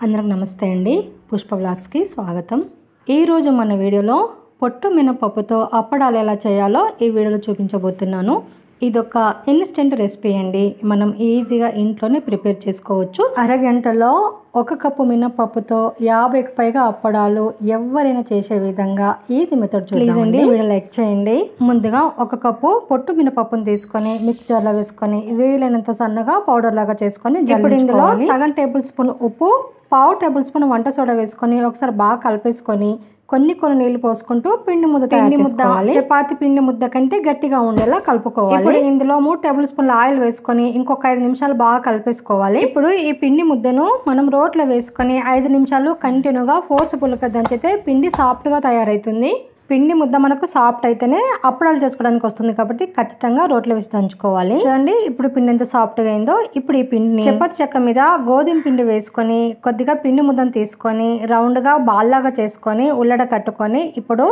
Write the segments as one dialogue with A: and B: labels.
A: అందరికి నమస్తే అండి. పుష్ప వ్లాగ్స్కి స్వాగతం. ఈరోజు మన వీడియోలో పొట్టు మినపప్పుతో అప్పడాలు ఎలా చేయాలో ఈ వీడియోలో చూపించబోతున్నాను. ఇదొక ఇన్స్టెంట్ రెసిపీ అండి. మనం ఈజీగా ఇంట్లోనే ప్రిపేర్ చేసుకోవచ్చు. అరగంటలో 1 కప్పు మినపప్పుతో 50కి పైగా అప్పడాలు ఎవరైనా చేసే విధంగా ఈజీ మెథడ్ చూడండి. వీడియో లైక్ చేయండి. ముందుగా 1 కప్పు పొట్టు మినపప్పును తీసుకొని మిక్సీ జార్లో వేసుకొని వీలైనంత సన్నగా పౌడర్ లాగా చేసుకొని ఇప్పుడు ఇందులో సగం టేబుల్ స్పూన్ ఉప్పు, పావు టేబుల్ స్పూన్ వంట సోడా వేసుకొని ఒకసారి బాగా కలిపేసుకొని కొన్ని నీళ్లు పోసుకుంటూ పిండి ముద్ద తయారు చేసుకోవాలి. చపాతి పిండి ముద్ద కంటే గట్టిగా ఉండేలా కలుపుకోవాలి. ఇప్పుడు ఇందులో 3 టేబుల్ స్పూన్ల ఆయిల్ వేసుకొని ఇంకొక 5 నిమిషాలు బాగా కలిపేసుకోవాలి. ఇప్పుడు ఈ పిండి ముద్దను మనం రోట్లో వేసుకొని 5 నిమిషాలు కంటిన్యూగా ఫోర్స్ఫుల్గా దంచితే పిండి సాఫ్ట్గా తయారవుతుంది. పిండి ముద్ద మనకు సాఫ్ట్ అయితేనే అప్పడాలు చేసుకోవడానికి వస్తుంది కాబట్టి ఖచ్చితంగా రోట్లో వేసి దంచుకోవాలి. చూడండి ఇప్పుడు పిండి ఎంత సాఫ్ట్గా అయిందో. ఇప్పుడు ఈ పిండిని చపాతి చెక్క మీద గోధుమ పిండి వేసుకొని కొద్దిగా పిండి ముద్దను తీసుకొని రౌండ్గా బాల్ లాగా చేసుకొని ఉల్లడ కట్టుకొని ఇప్పుడు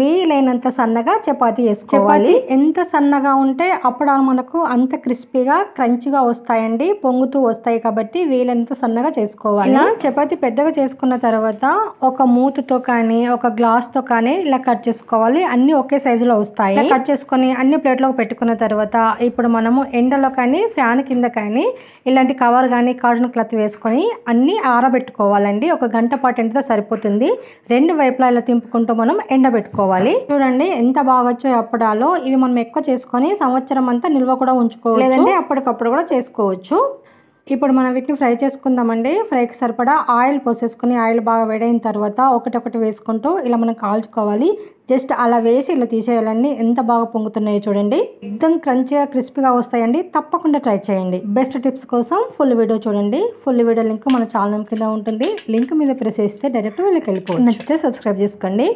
A: వీలైనంత సన్నగా చపాతీ వేసుకోవాలి. ఎంత సన్నగా ఉంటే అప్పడాలు మనకు అంత క్రిస్పీగా క్రంచిగా వస్తాయండి, పొంగుతూ వస్తాయి కాబట్టి వీలైనంత సన్నగా చేసుకోవాలి. ఇలా చపాతీ పెద్దగా చేసుకున్న తర్వాత ఒక మూతతో కానీ ఒక గ్లాస్తో కానీ ఇలా కట్ చేసుకోవాలి. అన్ని ఒకే సైజులో వస్తాయి. కట్ చేసుకొని అన్ని ప్లేట్లోకి పెట్టుకున్న తర్వాత ఇప్పుడు మనము ఎండలో కానీ ఫ్యాన్ కింద కానీ ఇలాంటి కవర్ కానీ కాటన్ క్లాత్ వేసుకొని అన్ని ఆరబెట్టుకోవాలండి. 1 గంట పాటు ఎండితే సరిపోతుంది. 2 వైపులా ఇలా తింపుకుంటూ మనం ఎండబెట్టుకోవాలి. చూడండి ఎంత బాగా వచ్చాయి అప్పడాలు. ఇవి మనం ఎక్కువ చేసుకొని సంవత్సరం అంతా నిల్వ కూడా ఉంచుకోవచ్చు, లేదంటే అప్పటికప్పుడు కూడా చేసుకోవచ్చు. ఇప్పుడు మనం వీటిని ఫ్రై చేసుకుందామండి. ఫ్రైకి సరిపడా ఆయిల్ పోసేసుకుని ఆయిల్ బాగా వేడైన తర్వాత ఒకటి వేసుకుంటూ ఇలా మనం కాల్చుకోవాలి. జస్ట్ అలా వేసి ఇలా తీసేయాలండి. ఎంత బాగా పొంగుతున్నాయో చూడండి. ఎక్దమ్ క్రంచిగా క్రిస్పీగా వస్తాయండి. తప్పకుండా ట్రై చేయండి. బెస్ట్ టిప్స్ కోసం ఫుల్ వీడియో చూడండి. ఫుల్ వీడియో లింక్ మన ఛానల్ కింద ఉంటుంది. లింక్ మీద ప్రెస్ చేస్తే డైరెక్ట్ వెళ్ళిపోవచ్చు. నచ్చితే సబ్స్క్రైబ్ చేసుకోండి.